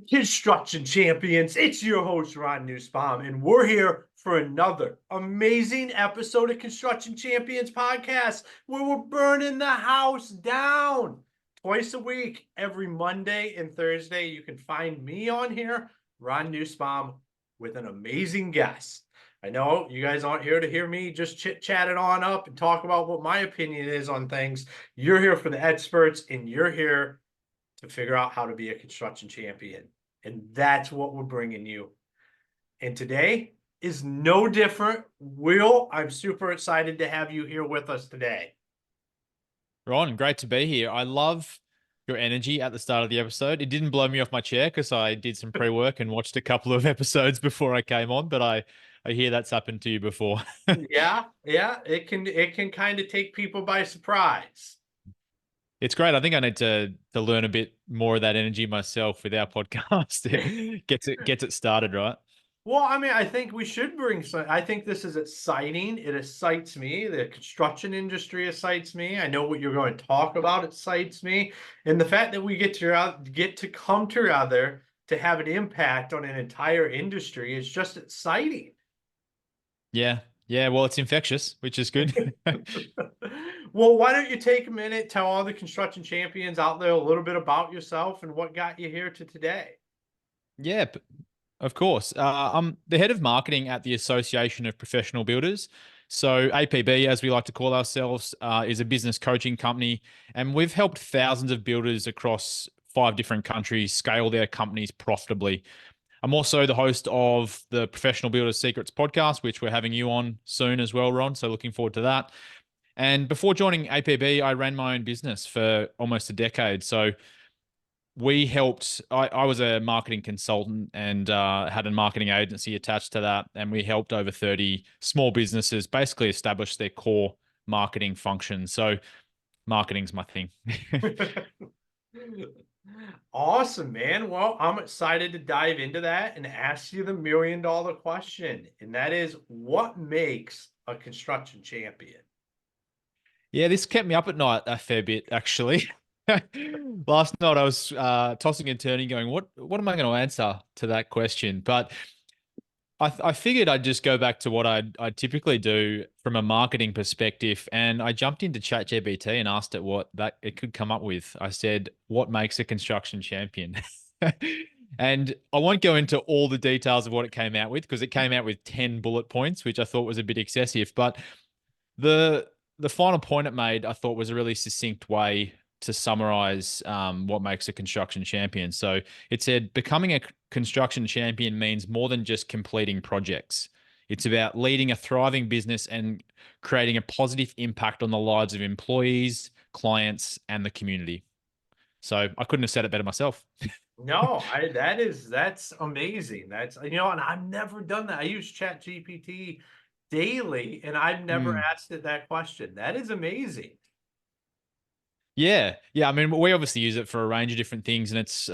Construction champions, it's your host, Ron Nussbaum, and we're here for another amazing episode of Construction Champions Podcast where we're burning the house down twice a week. Every Monday and Thursday, you can find me on here, Ron Nussbaum, with an amazing guest. I know you guys aren't here to hear me just chit-chat it on up and talk about what my opinion is on things. You're here for the experts, and you're here to figure out how to be a construction champion. And that's what we're bringing you. And today is no different. Will, I'm super excited to have you here with us today. Ron, great to be here. I love your energy at the start of the episode. It didn't blow me off my chair because I did some pre-work and watched a couple of episodes before I came on, but I hear that's happened to you before. Yeah, it can kind of take people by surprise. It's great. I think I need to learn a bit more of that energy myself with our podcast. It gets it started, right? Well, I mean, I think we should bring some. I think this is exciting. It excites me. The construction industry excites me. I know what you're going to talk about excites me, and the fact that we get to come together to have an impact on an entire industry is just exciting. Yeah. Yeah. Well, it's infectious, which is good. Well, why don't you take a minute, tell all the construction champions out there a little bit about yourself and what got you here to today? Yeah, of course. I'm the head of marketing at the Association of Professional Builders. So, APB, as we like to call ourselves, is a business coaching company, and we've helped thousands of builders across 5 different countries scale their companies profitably. I'm also the host of the Professional Builders Secrets podcast, which we're having you on soon as well, Ron. So, looking forward to that. And before joining APB, I ran my own business for almost a decade. So, I was a marketing consultant and had a marketing agency attached to that, and we helped over 30 small businesses basically establish their core marketing function. So marketing's my thing. Awesome, man. Well, I'm excited to dive into that and ask you the $1,000,000 question. And that is, what makes a construction champion? Yeah, this kept me up at night a fair bit, actually. Last night I was tossing and turning, going, "What am I going to answer to that question?" But I figured I'd just go back to what I typically do from a marketing perspective, and I jumped into ChatGPT and asked it what that it could come up with. I said, "What makes a construction champion?" And I won't go into all the details of what it came out with because it came out with 10 bullet points, which I thought was a bit excessive. But the the final point it made, I thought, was a really succinct way to summarize what makes a construction champion. So it said, becoming a construction champion means more than just completing projects. It's about leading a thriving business and creating a positive impact on the lives of employees, clients, and the community. So I couldn't have said it better myself. No, that's amazing. That's, and I've never done that. I use Chat GPT daily and I've never Mm. asked it that question. That is amazing. Yeah. Yeah. I mean, we obviously use it for a range of different things, and it's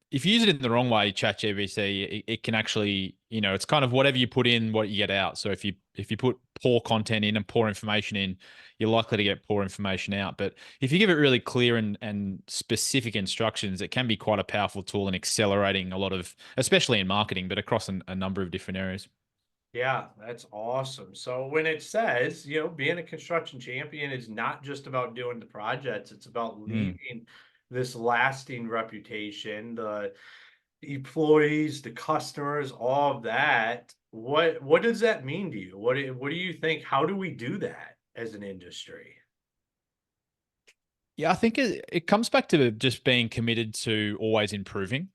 if you use it in the wrong way, ChatGPT, it can actually, it's kind of whatever you put in, what you get out. So if you put poor content in and poor information in, you're likely to get poor information out. But if you give it really clear and specific instructions, it can be quite a powerful tool in accelerating a lot of, especially in marketing, but across a number of different areas. Yeah, that's awesome. So when it says, being a construction champion is not just about doing the projects, it's about Mm. leaving this lasting reputation, the employees, the customers, all of that. What does that mean to you? What do you think? How do we do that as an industry? Yeah, I think it comes back to just being committed to always improving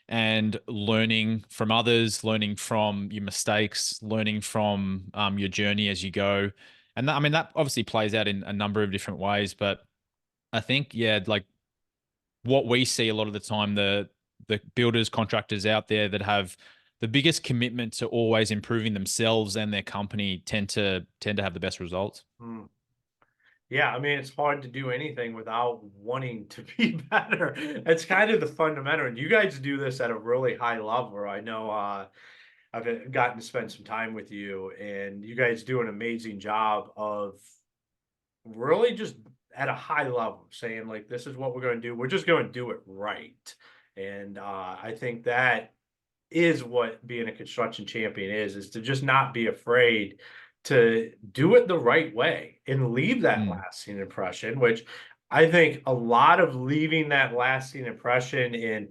and learning from others, learning from your mistakes, learning from your journey as you go. And that, I mean, that obviously plays out in a number of different ways. But I think, yeah, like what we see a lot of the time, the builders, contractors out there that have the biggest commitment to always improving themselves and their company tend to have the best results. Hmm. Yeah, I mean, it's hard to do anything without wanting to be better. It's kind of the fundamental. And you guys do this at a really high level. I know I've gotten to spend some time with you, and you guys do an amazing job of really just at a high level saying, like, this is what we're going to do. We're just going to do it right. And I think that is what being a construction champion is to just not be afraid to do it the right way and leave that Mm. lasting impression, which I think a lot of leaving that lasting impression and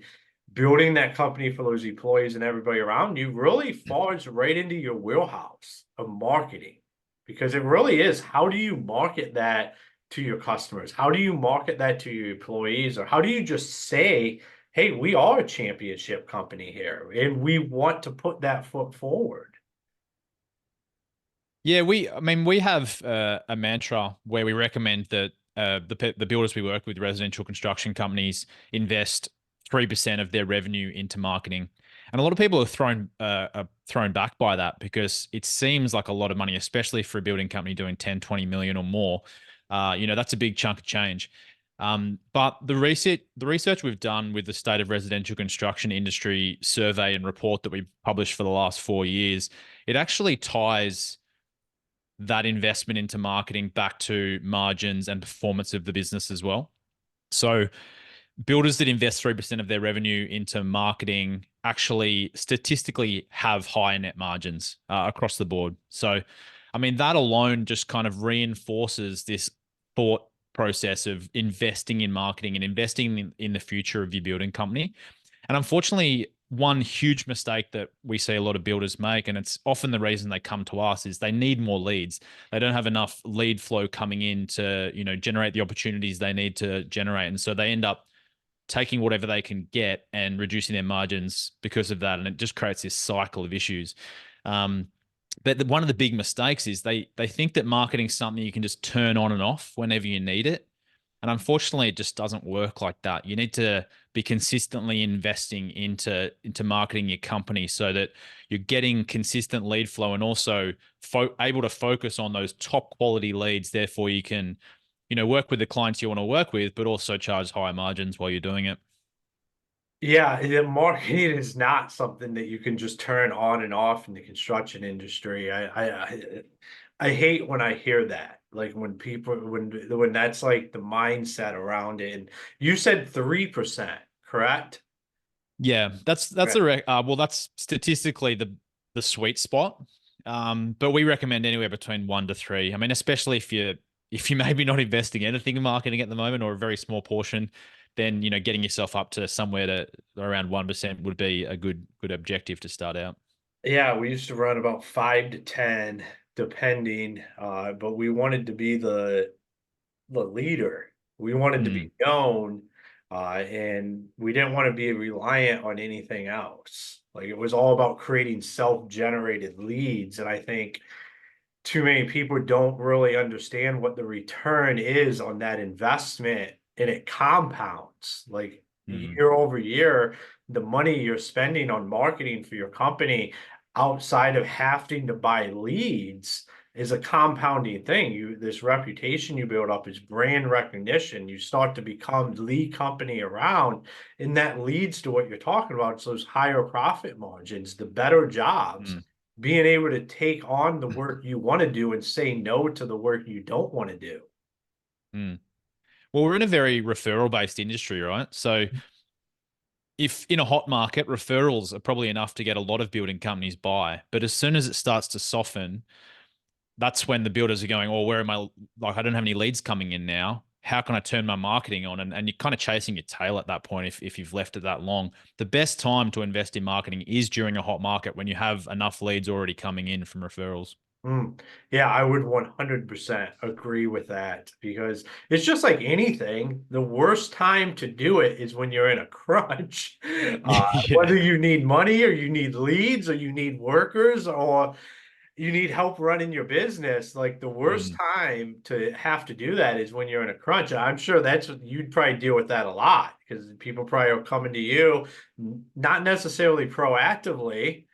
building that company for those employees and everybody around you really falls right into your wheelhouse of marketing, because it really is, how do you market that to your customers? How do you market that to your employees? Or how do you just say, hey, we are a championship company here and we want to put that foot forward? Yeah, I mean, we have a mantra where we recommend that the builders we work with, residential construction companies, invest 3% of their revenue into marketing. And a lot of people are thrown back by that because it seems like a lot of money, especially for a building company doing 10, 20 million or more. That's a big chunk of change. But the research we've done with the state of residential construction industry survey and report that we've published for the last 4 years, it actually ties that investment into marketing back to margins and performance of the business as well. So builders that invest 3% of their revenue into marketing actually statistically have higher net margins across the board. So, I mean, that alone just kind of reinforces this thought process of investing in marketing and investing in the future of your building company. And unfortunately, one huge mistake that we see a lot of builders make, and it's often the reason they come to us, is they need more leads. They don't have enough lead flow coming in to, generate the opportunities they need to generate. And so they end up taking whatever they can get and reducing their margins because of that. And it just creates this cycle of issues. But one of the big mistakes is they think that marketing is something you can just turn on and off whenever you need it. And unfortunately, it just doesn't work like that. You need to be consistently investing into marketing your company so that you're getting consistent lead flow and also able to focus on those top quality leads. Therefore, you can, work with the clients you want to work with, but also charge higher margins while you're doing it. Yeah, the marketing is not something that you can just turn on and off in the construction industry. I hate when I hear that. Like when people when that's like the mindset around it. And you said 3%, correct? Yeah, that's Right. well, that's statistically the sweet spot. But we recommend anywhere between 1 to 3. I mean, especially if you're maybe not investing anything in marketing at the moment or a very small portion, then getting yourself up to somewhere to around 1% would be a good objective to start out. Yeah, we used to run about 5 to 10, depending. But we wanted to be the leader. We wanted to Mm, be known, and we didn't want to be reliant on anything else. Like it was all about creating self-generated leads. And I think too many people don't really understand what the return is on that investment, and it compounds like mm, year over year. The money you're spending on marketing for your company outside of having to buy leads is a compounding thing. This reputation you build up is brand recognition. You start to become the company around, and that leads to what you're talking about. So those higher profit margins, the better jobs, mm, being able to take on the work you want to do and say no to the work you don't want to do. mm. Well, we're in a very referral based industry, right? So if in a hot market, referrals are probably enough to get a lot of building companies by. But as soon as it starts to soften, that's when the builders are going, oh, where am I? Like, I don't have any leads coming in now. How can I turn my marketing on? And you're kind of chasing your tail at that point if you've left it that long. The best time to invest in marketing is during a hot market when you have enough leads already coming in from referrals. Mm. Yeah, I would 100% agree with that, because it's just like anything. The worst time to do it is when you're in a crunch. Yeah. Whether you need money or you need leads or you need workers or you need help running your business, like the worst Mm. time to have to do that is when you're in a crunch. I'm sure that's what you'd probably deal with that a lot, because people probably are coming to you, not necessarily proactively,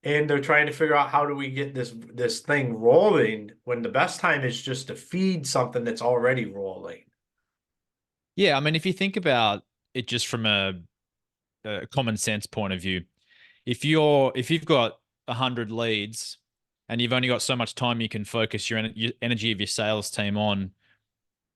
and they're trying to figure out how do we get this thing rolling when the best time is just to feed something that's already rolling. Yeah. I mean, if you think about it just from a common sense point of view, if you've got 100 leads and you've only got so much time you can focus your energy of your sales team on,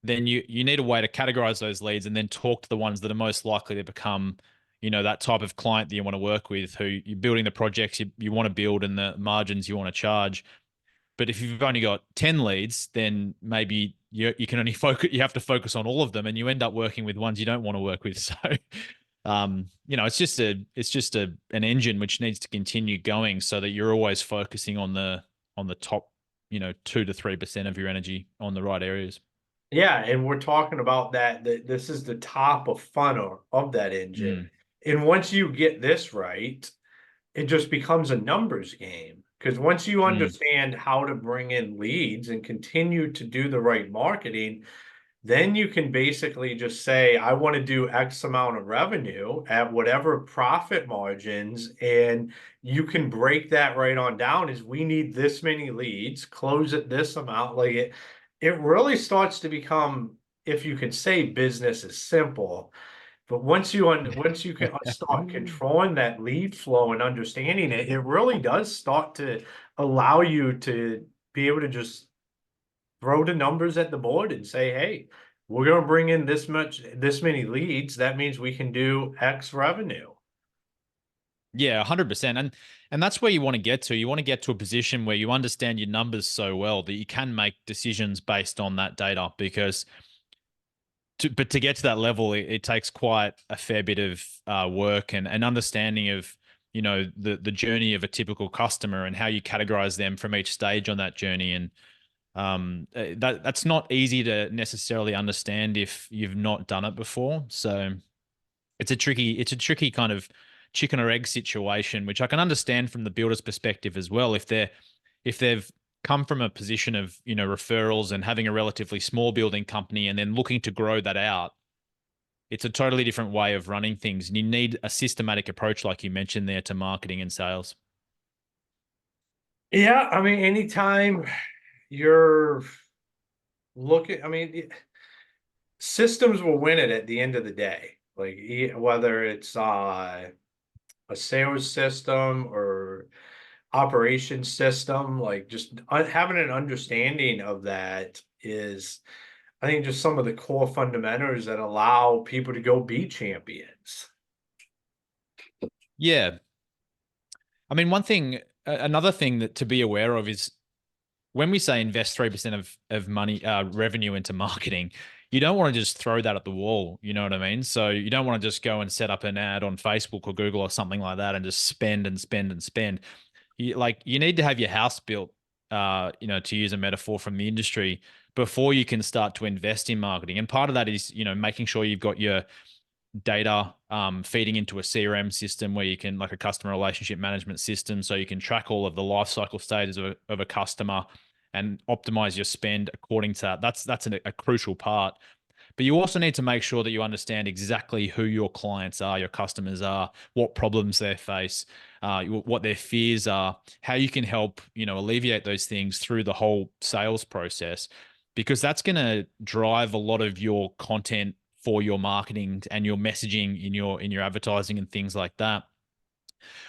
then you need a way to categorize those leads and then talk to the ones that are most likely to become that type of client that you want to work with, who you're building the projects you want to build and the margins you want to charge. But if you've only got 10 leads, then maybe you can only focus, you have to focus on all of them, and you end up working with ones you don't want to work with. So, it's just an engine which needs to continue going so that you're always focusing on the top, 2 to 3% of your energy on the right areas. Yeah, and we're talking about that this is the top of funnel of that engine. Mm, And once you get this right, it just becomes a numbers game. Because once you mm. understand how to bring in leads and continue to do the right marketing, then you can basically just say, I want to do X amount of revenue at whatever profit margins. And you can break that right on down as we need this many leads, close at this amount. Like it really starts to become, if you can say business is simple, but once you can start controlling that lead flow and understanding it, it really does start to allow you to be able to just throw the numbers at the board and say, hey, we're going to bring in this many leads. That means we can do X revenue. Yeah, 100%. And that's where you want to get to. You want to get to a position where you understand your numbers so well that you can make decisions based on that data, because but to get to that level, it takes quite a fair bit of work and an understanding of the journey of a typical customer and how you categorize them from each stage on that journey. And that's not easy to necessarily understand if you've not done it before. So it's a tricky kind of chicken or egg situation, which I can understand from the builder's perspective as well. If they've come from a position of referrals and having a relatively small building company and then looking to grow that out, it's a totally different way of running things, and you need a systematic approach, like you mentioned there, to marketing and sales. Yeah, I mean, anytime you're looking, I mean, systems will win it at the end of the day. Like whether it's a sales system or operation system, like just having an understanding of that is, I think, just some of the core fundamentals that allow people to go be champions. Yeah, I mean, another thing that to be aware of is when we say invest 3% of money revenue into marketing, you don't want to just throw that at the wall. You know what I mean? So you don't want to just go and set up an ad on Facebook or Google or something like that and just spend and spend and spend. You need to have your house built, to use a metaphor from the industry, before you can start to invest in marketing. And part of that is, making sure you've got your data feeding into a CRM system where you can, like a customer relationship management system, so you can track all of the life cycle stages of a customer and optimize your spend according to that. That's a crucial part. But you also need to make sure that you understand exactly who your clients are, your customers are, what problems they face, what their fears are, how you can help, alleviate those things through the whole sales process, because that's going to drive a lot of your content for your marketing and your messaging in your advertising and things like that.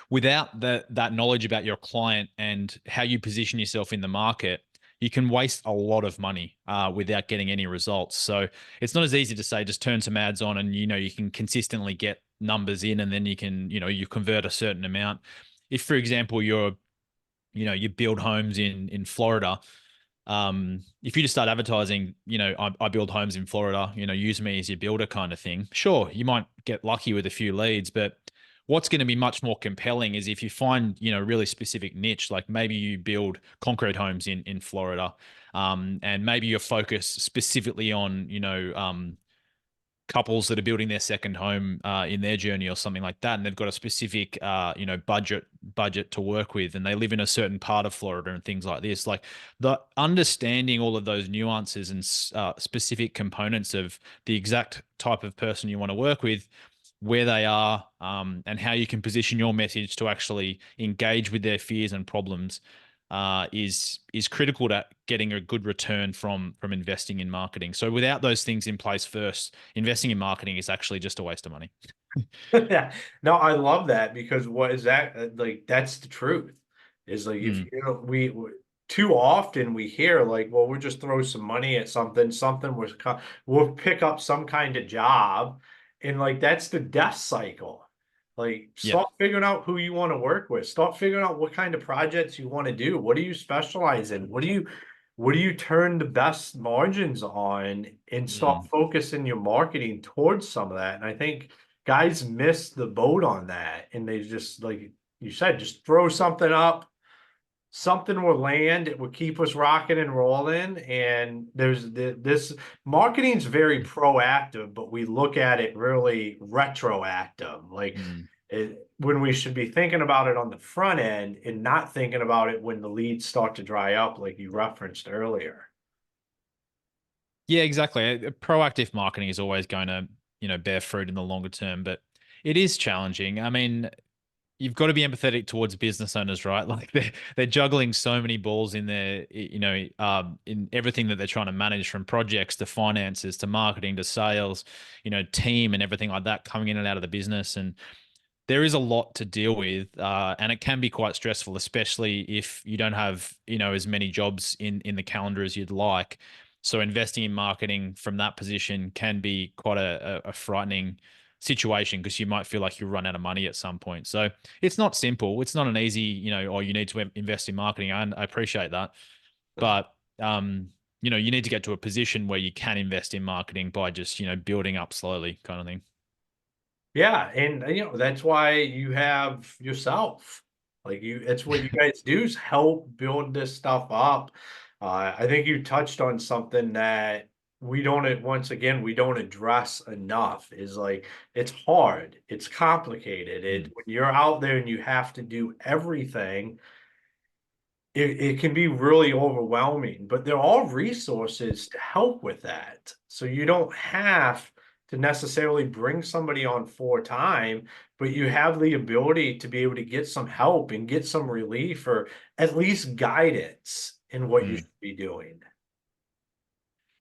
Without that knowledge about your client and how you position yourself in the market, you can waste a lot of money without getting any results. So it's not as easy to say just turn some ads on and you can consistently get numbers in, and then you convert a certain amount. If, for example, you build homes in Florida, if you just start advertising, I build homes in Florida, use me as your builder kind of thing. Sure, you might get lucky with a few leads, but what's going to be much more compelling is if you find, a really specific niche, like maybe you build concrete homes in Florida, and maybe you're focused specifically on, couples that are building their second home in their journey or something like that, and they've got a specific budget to work with, and they live in a certain part of Florida and things like this. Like, the understanding all of those nuances and specific components of the exact type of person you want to work with, where they are, and how you can position your message to actually engage with their fears and problems, is critical to getting a good return from investing in marketing. So without those things in place first, investing in marketing is actually just a waste of money. Yeah, no, I love that, because what is that like? That's the truth. Is like, if Mm. too often we hear like, well, we'll just throw some money at something we'll pick up some kind of job, and like that's the death cycle. Like, Yeah. start figuring out who you want to work with. Start figuring out what kind of projects you want to do. What do you specialize in? What do you turn the best margins on, and start Mm. focusing your marketing towards some of that. And I think guys miss the boat on that. And they just, like you said, just throw something up, something will land, it will keep us rocking and rolling. And this marketing's very proactive, but we look at it really retroactive. Like, Mm. when we should be thinking about it on the front end and not thinking about it when the leads start to dry up, like you referenced earlier. Yeah, exactly. Proactive marketing is always going to, bear fruit in the longer term, but it is challenging. I mean, you've got to be empathetic towards business owners, right? Like they're juggling so many balls in their, in everything that they're trying to manage, from projects to finances to marketing to sales, team and everything like that coming in and out of the business. And there is a lot to deal with, and it can be quite stressful, especially if you don't have as many jobs in the calendar as you'd like. So investing in marketing from that position can be quite a frightening situation, because you might feel like you run out of money at some point. So it's not simple. It's not an easy, or you need to invest in marketing. I appreciate that, but you need to get to a position where you can invest in marketing by just building up slowly, kind of thing. Yeah, and that's why you have yourself. Like, it's what you guys do, is help build this stuff up. I think you touched on something that once again, we don't address enough, is like, it's hard, it's complicated. Mm. When you're out there and you have to do everything, it can be really overwhelming, but there are resources to help with that. So you don't have to necessarily bring somebody on full time, but you have the ability to be able to get some help and get some relief, or at least guidance in what you Mm. should be doing.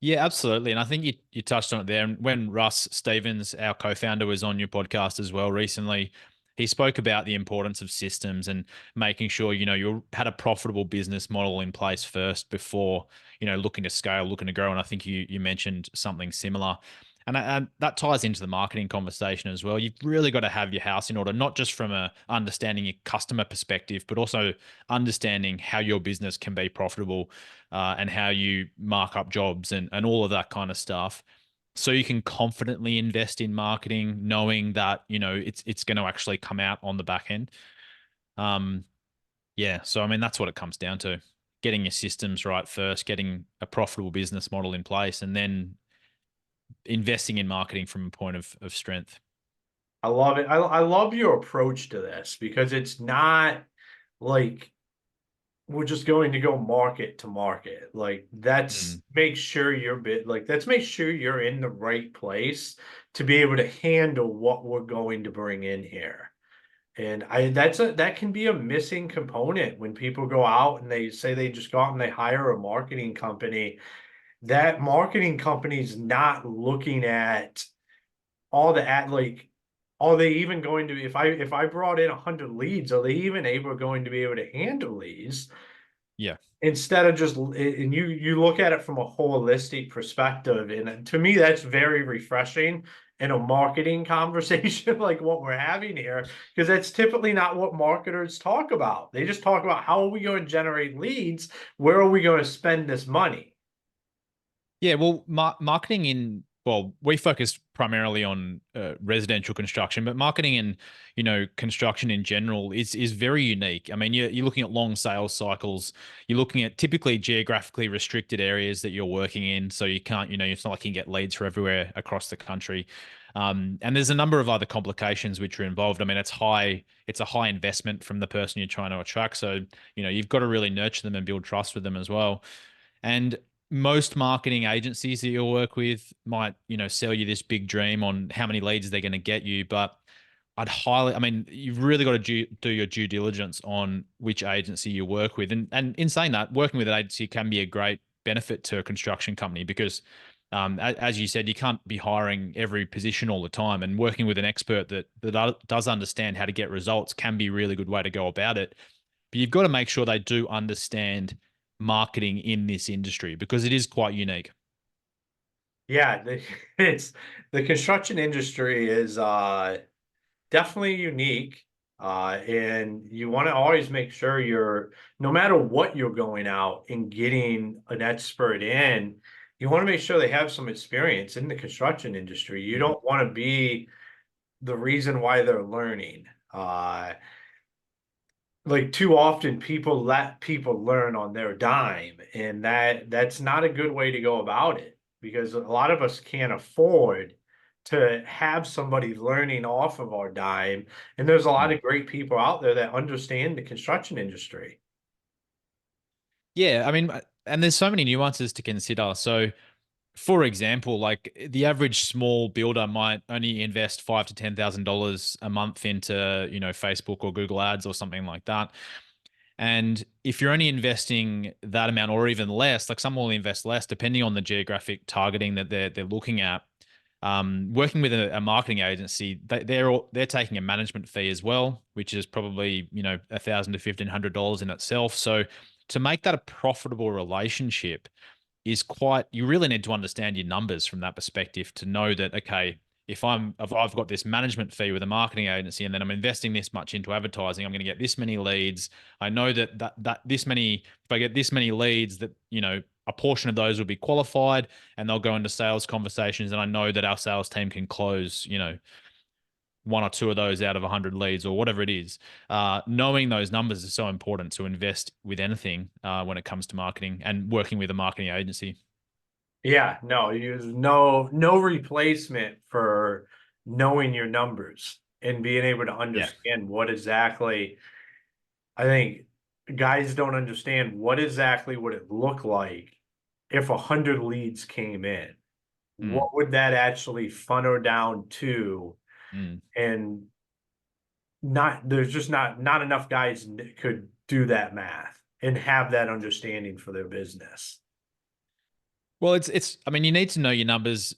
Yeah, absolutely. And I think you touched on it there. And when Russ Stevens, our co-founder, was on your podcast as well recently, he spoke about the importance of systems and making sure, you had a profitable business model in place first before, looking to scale, looking to grow. And I think you mentioned something similar. And that ties into the marketing conversation as well. You've really got to have your house in order, not just from a understanding your customer perspective, but also understanding how your business can be profitable, and how you mark up jobs and all of that kind of stuff. So you can confidently invest in marketing, knowing that, it's going to actually come out on the back end. Um, yeah. So I mean, that's what it comes down to. Getting your systems right first, getting a profitable business model in place, and then investing in marketing from a point of strength. I love it. I love your approach to this, because it's not like we're just going to go market to market. Like, Mm. let's make sure you're in the right place to be able to handle what we're going to bring in here. And that can be a missing component when people go out and they say they just go out and they hire a marketing company. That marketing company's not looking at all the ad, like, are they even going to, if I brought in 100 leads, are they even going to be able to handle these? Yeah. Instead of just, and you look at it from a holistic perspective, and to me that's very refreshing in a marketing conversation like what we're having here, because that's typically not what marketers talk about. They just talk about, how are we going to generate leads, where are we going to spend this money. Yeah, well, marketing we focus primarily on residential construction, but marketing and construction in general is very unique. I mean, you're looking at long sales cycles. You're looking at typically geographically restricted areas that you're working in, so you can't, it's not like you can get leads from everywhere across the country. And there's a number of other complications which are involved. I mean, it's a high investment from the person you're trying to attract. So, you've got to really nurture them and build trust with them as well. And most marketing agencies that you'll work with might, sell you this big dream on how many leads they're going to get you. But I mean, you've really got to do your due diligence on which agency you work with. And in saying that, working with an agency can be a great benefit to a construction company, because as you said, you can't be hiring every position all the time, and working with an expert that does understand how to get results can be a really good way to go about it. But you've got to make sure they do understand marketing in this industry, because it is quite unique. Yeah, it's the construction industry is definitely unique. And you want to always make sure no matter what you're going out and getting an expert in, you want to make sure they have some experience in the construction industry. You Mm. don't want to be the reason why they're learning. Like too often people let people learn on their dime, and that's not a good way to go about it, because a lot of us can't afford to have somebody learning off of our dime, and there's a lot Mm. of great people out there that understand the construction industry. Yeah, I mean, and there's so many nuances to consider. So, for example, like the average small builder might only invest $5,000 to $10,000 a month into, Facebook or Google Ads or something like that. And if you're only investing that amount or even less, like some will invest less depending on the geographic targeting that they're looking at. Working with a marketing agency, they're taking a management fee as well, which is probably $1,000 to $1,500 in itself. So to make that a profitable relationship is quite, you really need to understand your numbers from that perspective to know that, okay, if I've got this management fee with a marketing agency and then I'm investing this much into advertising, I'm going to get this many leads. I know that this many, if I get this many leads, that a portion of those will be qualified and they'll go into sales conversations, and I know that our sales team can close one or two of those out of 100 leads or whatever it is. Knowing those numbers is so important to invest with anything when it comes to marketing and working with a marketing agency. Yeah, no, no replacement for knowing your numbers and being able to Yeah. understand what exactly. I think guys don't understand what exactly would it look like if 100 leads came in. Mm, What would that actually funnel down to? mm. And there's just not enough guys could do that math and have that understanding for their business. Well, I mean, you need to know your numbers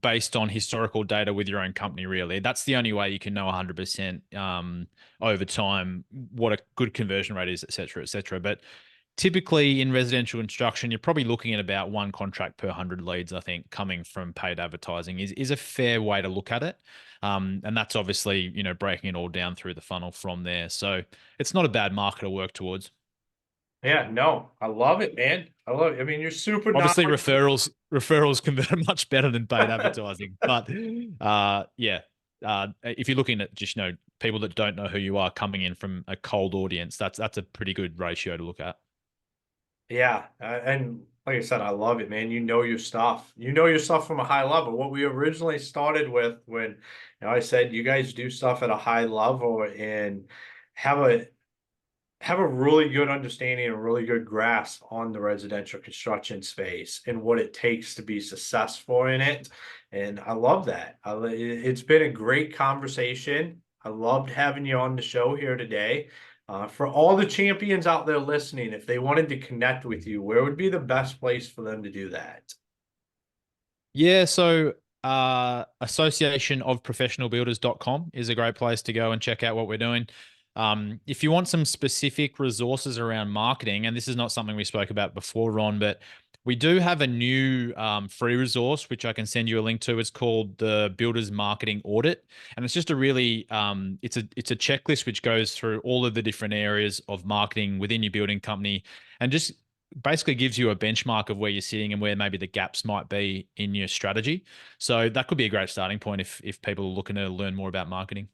based on historical data with your own company, really. That's the only way you can know 100% over time what a good conversion rate is, et cetera, et cetera. But typically in residential construction, you're probably looking at about one contract per 100 leads, I think, coming from paid advertising is a fair way to look at it. And that's obviously, breaking it all down through the funnel from there. So it's not a bad market to work towards. Yeah, no, I love it, man. I love it. I mean, you're super Obviously, knowledgeable. referrals convert much better than paid advertising. But yeah, if you're looking at just people that don't know who you are coming in from a cold audience, that's a pretty good ratio to look at. Yeah, and like I said, I love it, man. You know your stuff. You know your stuff from a high level. What we originally started with when, I said you guys do stuff at a high level and have a have a really good understanding and really good grasp on the residential construction space and what it takes to be successful in it. And I love that. It's been a great conversation. I loved having you on the show here today. For all the champions out there listening, if they wanted to connect with you, where would be the best place for them to do that? Yeah, so association of professionalbuilders.com is a great place to go and check out what we're doing. If you want some specific resources around marketing, and this is not something we spoke about before, Ron, but we do have a new free resource which I can send you a link to. It's called the Builders Marketing Audit, and it's just a really it's a checklist which goes through all of the different areas of marketing within your building company, and just basically gives you a benchmark of where you're sitting and where maybe the gaps might be in your strategy. So that could be a great starting point if people are looking to learn more about marketing.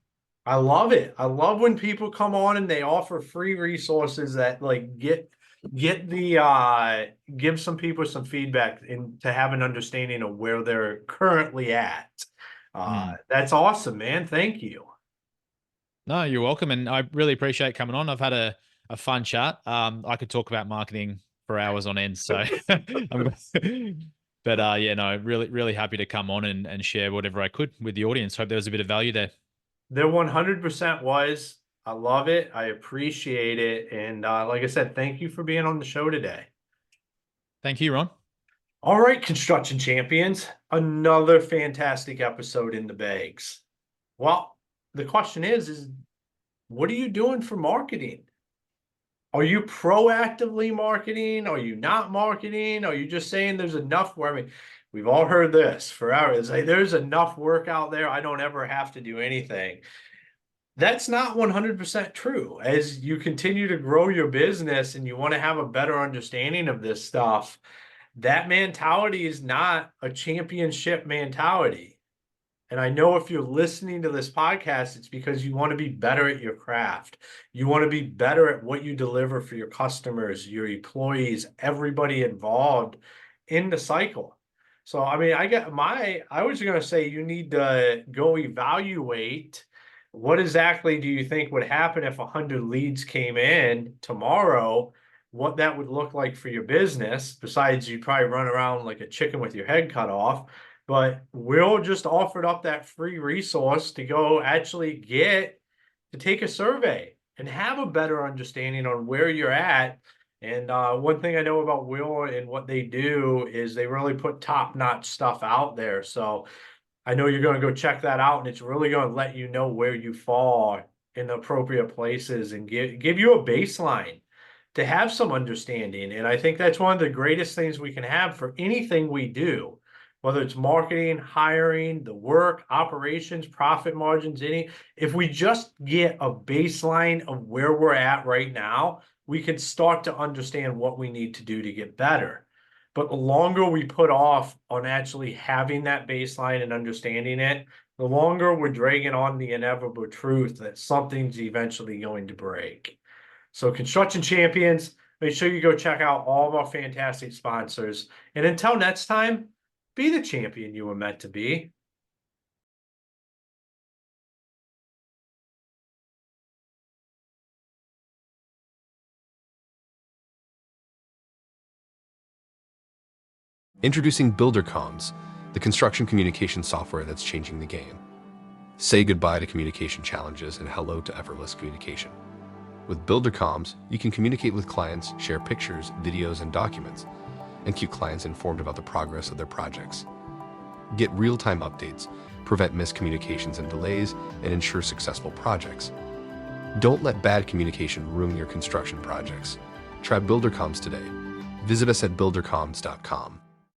I love it. I love when people come on and they offer free resources that like get the give some people some feedback and to have an understanding of where they're currently at. Mm. That's awesome, man. Thank you. No, you're welcome. And I really appreciate coming on. I've had a fun chat. I could talk about marketing for hours on end. So but yeah, no, really, really happy to come on and share whatever I could with the audience. Hope there was a bit of value there. There 100% was. I love it. I appreciate it. And like I said, thank you for being on the show today. Thank you, Ron. All right, construction champions, another fantastic episode in the bags. Well, the question is what are you doing for marketing? Are you proactively marketing? Are you not marketing? Are you just saying there's enough where, I mean, we've all heard this forever. It's like there's enough work out there. I don't ever have to do anything. That's not 100% true. As you continue to grow your business and you want to have a better understanding of this stuff, that mentality is not a championship mentality. And I know if you're listening to this podcast, it's because you want to be better at your craft. You want to be better at what you deliver for your customers, your employees, everybody involved in the cycle. So, I mean, I was going to say you need to go evaluate what exactly do you think would happen if 100 leads came in tomorrow, what that would look like for your business. Besides, you probably run around like a chicken with your head cut off. But Will just offered up that free resource to go actually to take a survey and have a better understanding on where you're at. And one thing I know about Will and what they do is they really put top-notch stuff out there. So I know you're going to go check that out, and it's really going to let you know where you fall in the appropriate places and give you a baseline to have some understanding. And I think that's one of the greatest things we can have for anything we do, whether it's marketing, hiring, the work, operations, profit margins, if we just get a baseline of where we're at right now, we can start to understand what we need to do to get better. But the longer we put off on actually having that baseline and understanding it, the longer we're dragging on the inevitable truth that something's eventually going to break. So Construction Champions, make sure you go check out all of our fantastic sponsors. And until next time, be the champion you were meant to be. Introducing BuilderComs, the construction communication software that's changing the game. Say goodbye to communication challenges and hello to effortless communication. With BuilderComs, you can communicate with clients, share pictures, videos, and documents, and keep clients informed about the progress of their projects. Get real-time updates, prevent miscommunications and delays, and ensure successful projects. Don't let bad communication ruin your construction projects. Try BuilderComs today. Visit us at BuilderComs.com.